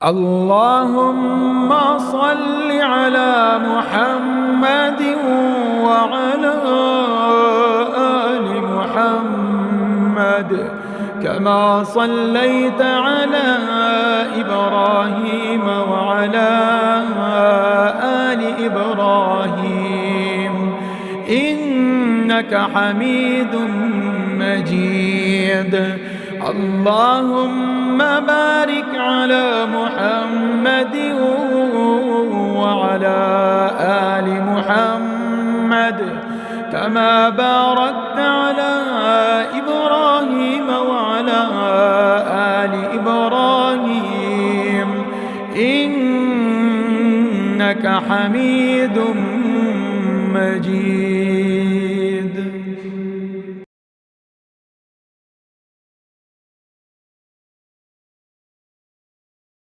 اللهم صل على محمد وعلى آل محمد كما صليت على إبراهيم وعلى آل إبراهيم إنك حميد مجيد. اللهم بارك على محمد وعلى آل محمد كما باركت على إبراهيم وعلى آل إبراهيم إنك حميد مجيد.